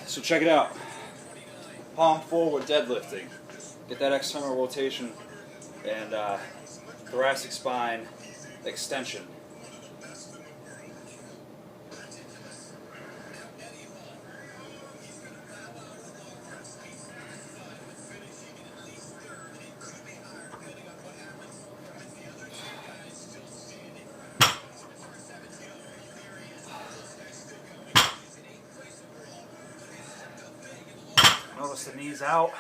So check it out. Palm forward deadlifting. Get that external rotation and thoracic spine extension. Notice the knees out,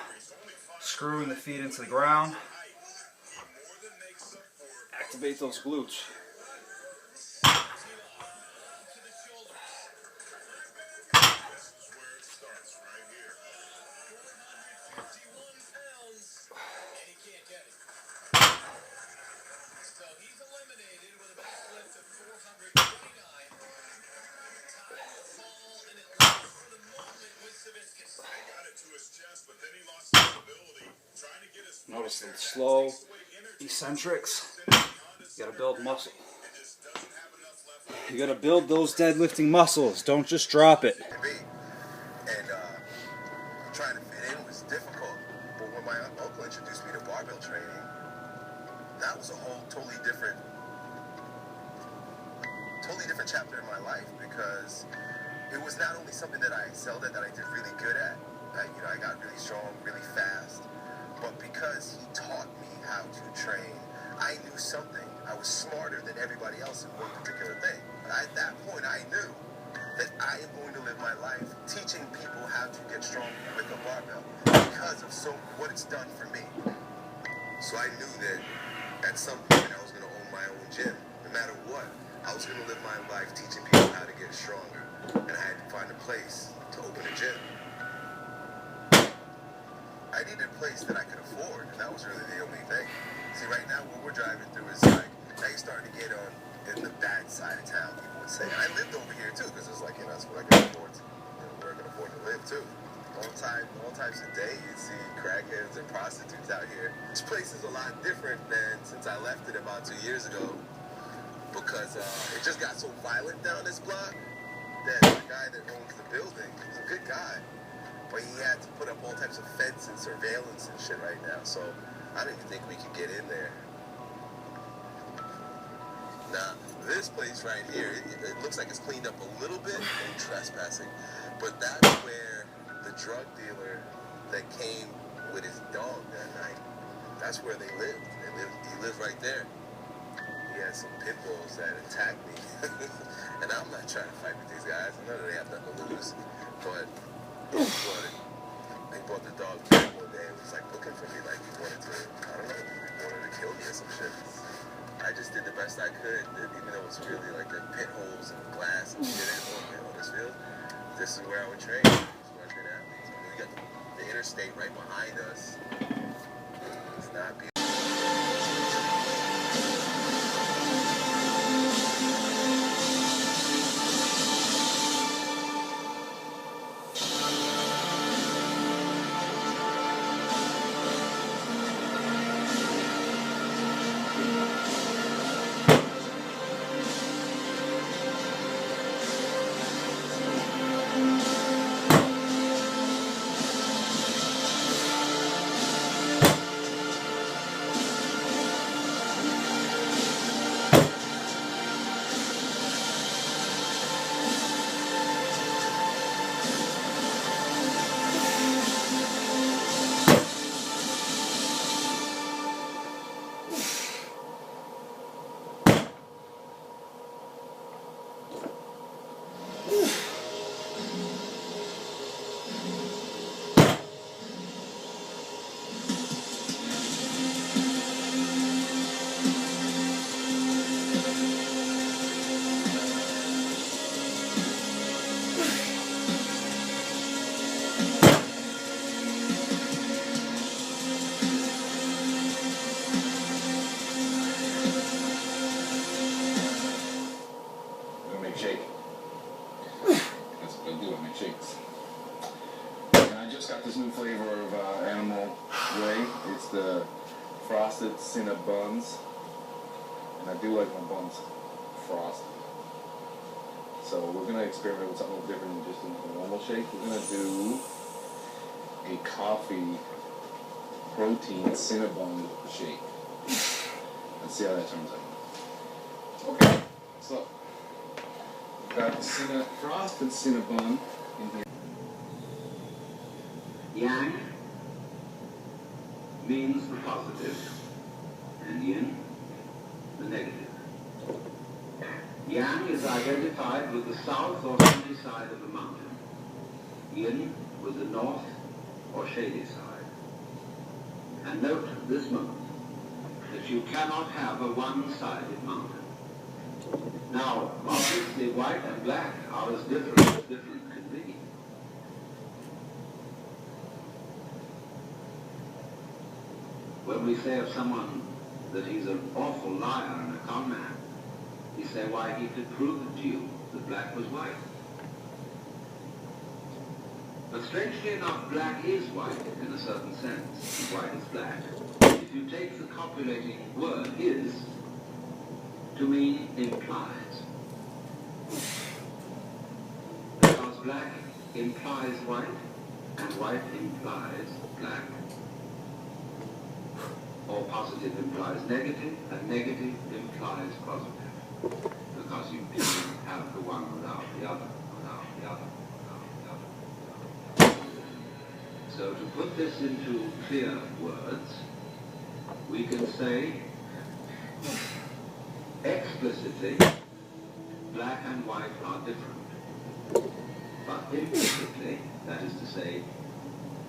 screwing the feet into the ground. Activate those glutes. Notice the slow eccentrics. You gotta build muscle. You gotta build those deadlifting muscles. Don't just drop it. And trying to fit in was difficult. But when my uncle introduced me to barbell training, that was a whole totally different chapter in my life, because it was not only something that I excelled at, that I did really good at. I got really strong, really fast. But because he taught me how to train, I knew something. I was smarter than everybody else in one particular thing. At that point, I knew that I am going to live my life teaching people how to get strong with a barbell because of what it's done for me. So I knew that at some point I was going to own my own gym. No matter what, I was going to live my life teaching people how to get stronger. And I had to find a place to open a gym. I needed a place that I could afford, and that was really the only thing. See, right now, what we're driving through is like, now you're starting to get on in the bad side of town, people would say. And I lived over here, too, because it's like, that's what I can afford to, where I can afford to live, too. All times of day, you'd see crackheads and prostitutes out here. This place is a lot different than since I left it about 2 years ago, because it just got so violent down this block that the guy that owns the building, he's a good guy, but he had to put up all types of fence and surveillance and shit right now, so I don't even think we could get in there. Now, this place right here, it looks like it's cleaned up a little bit, no trespassing, but that's where the drug dealer that came with his dog that night, that's where they lived. He lived right there. He had some pit bulls that attacked me, and I'm not trying to fight with these guys. I know they have nothing to lose, but he brought the dog back one day and was like looking for me, like he wanted to kill me or some shit. I just did the best I could, even though it was really like the pit holes and glass and shit on this field. This is where I would train. This is where I train athletes. We got the interstate right behind us. It's not beautiful. Shake. That's what I do, I make shakes. And I just got this new flavor of Animal Way. It's the frosted cinnamon buns. And I do like my buns frosted. So we're going to experiment with something a little different than just a normal shake. We're going to do a coffee protein Cinnabon shake. Let's see how that turns out. Okay, so we've got the frosted Cinnabon in here. Yang means the positive, and yin, the negative. Yang is identified with the south or sunny side of the mountain. Yin with the north or shady side. And note this moment that you cannot have a one-sided mountain. Now, obviously white and black are as different as different can be. When we say of someone that he's an awful liar and a con man, we say why he could prove it to you that black was white. But strangely enough, black is white in a certain sense. White is black. If you take the copulating word is to mean implies. Because black implies white and white implies black. Or positive implies negative, and negative implies positive. Because you can't have the one without the other, without the other, without the other. So to put this into clear words, we can say explicitly black and white are different. But implicitly, that is to say,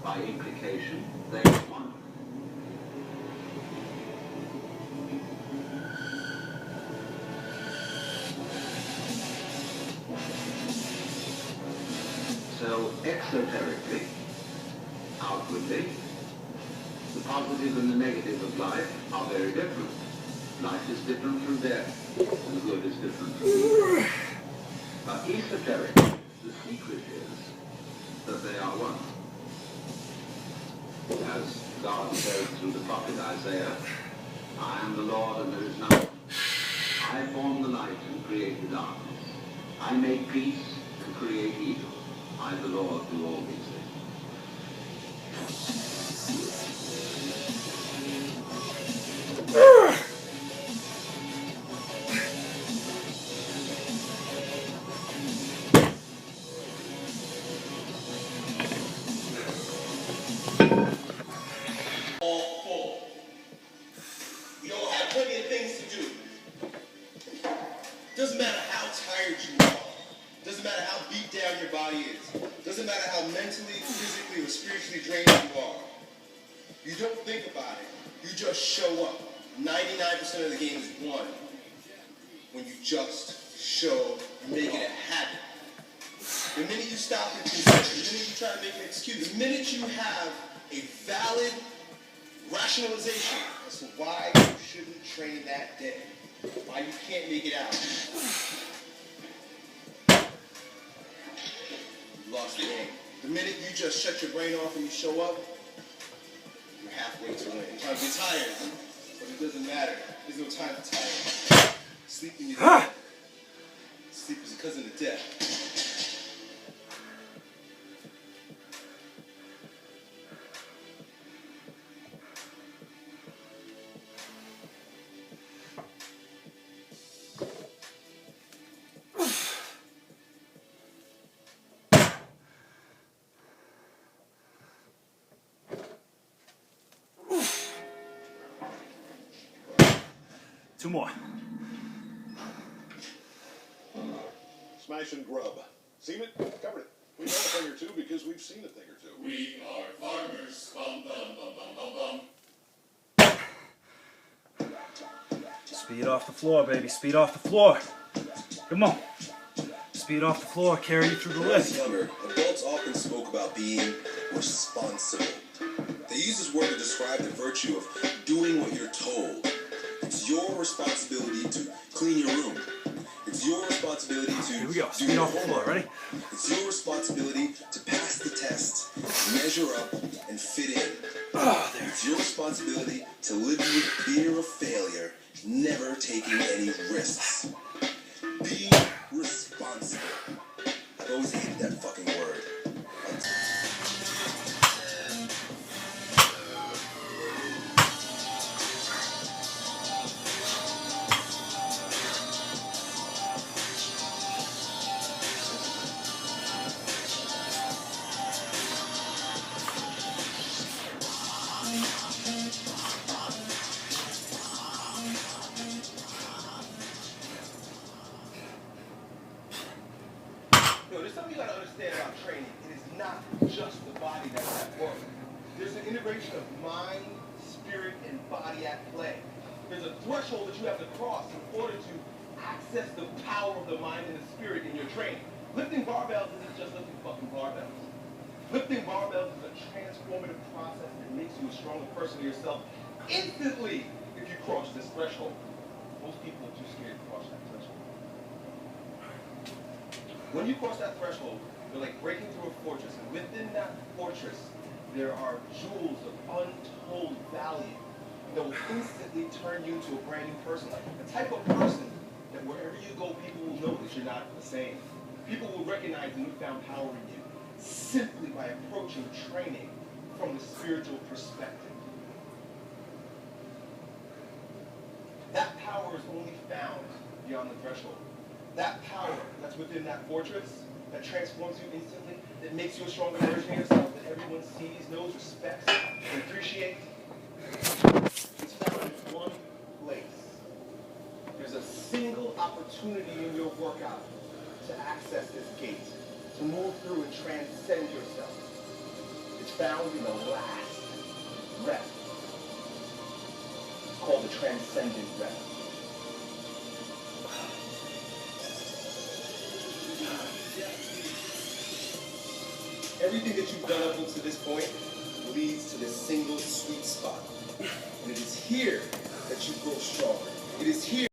by implication, they are one. So, exoterically, outwardly, the positive and the negative of life are very different. Life is different from death, and the good is different from evil. But esoterically, the secret is that they are one. As God says through the prophet Isaiah, I am the Lord and there is none. I form the light and create the darkness. I make peace and create evil. I, the Lord, do all these things. All full. We all have plenty of things to do. Doesn't matter how tired you are. Doesn't matter how beat down your body is. Doesn't matter how mentally, physically, or spiritually drained you are. You don't think about it. You just show up. 99% of the game is won when you just show, you make it a habit. The minute you stop and consider, the minute you try to make an excuse, the minute you have a valid rationalization as to why you shouldn't train that day, why you can't make it out, you lost the game. The minute you just shut your brain off and you show up, you're halfway to win. You're tired, but it doesn't matter. There's no time for tired. Sleep when you're dead. Sleep is a cousin of death. Two more. Smash and grub. Seen it? Covered it. We know a thing or two because we've seen a thing or two. We are farmers. Bum, bum, bum, bum, bum, bum. Speed off the floor, baby. Speed off the floor. Come on. Speed off the floor. Carry you through the When I was lift. younger, adults often spoke about being responsible. They use this word to describe the virtue of doing what you're told. It's your responsibility to clean your room. It's your responsibility to Here we go. do Speed your off the floor. homework. Ready? It's your responsibility to pass the test, measure up, and fit in. Oh, there. It's your responsibility to live with fear of failure, never taking any risks. Be responsible. not just the body that's at work. There's an integration of mind, spirit, and body at play. There's a threshold that you have to cross in order to access the power of the mind and the spirit in your training. Lifting barbells isn't just lifting fucking barbells. Lifting barbells is a transformative process that makes you a stronger person to yourself instantly if you cross this threshold. Most people are too scared to cross that threshold. When you cross that threshold, you're like breaking through a fortress, and within that fortress, there are jewels of untold value that will instantly turn you into a brand new person. The type of person that wherever you go, people will know that you're not the same. People will recognize the newfound power in you simply by approaching training from the spiritual perspective. That power is only found beyond the threshold. That power that's within that fortress, that transforms you instantly, that makes you a stronger version of yourself, that everyone sees, knows, respects, and appreciates, it's found in one place. There's a single opportunity in your workout to access this gate, to move through and transcend yourself. It's found in the last breath. It's called the transcendent breath. Everything that you've done up until this point leads to this single sweet spot. And it is here that you grow stronger. It is here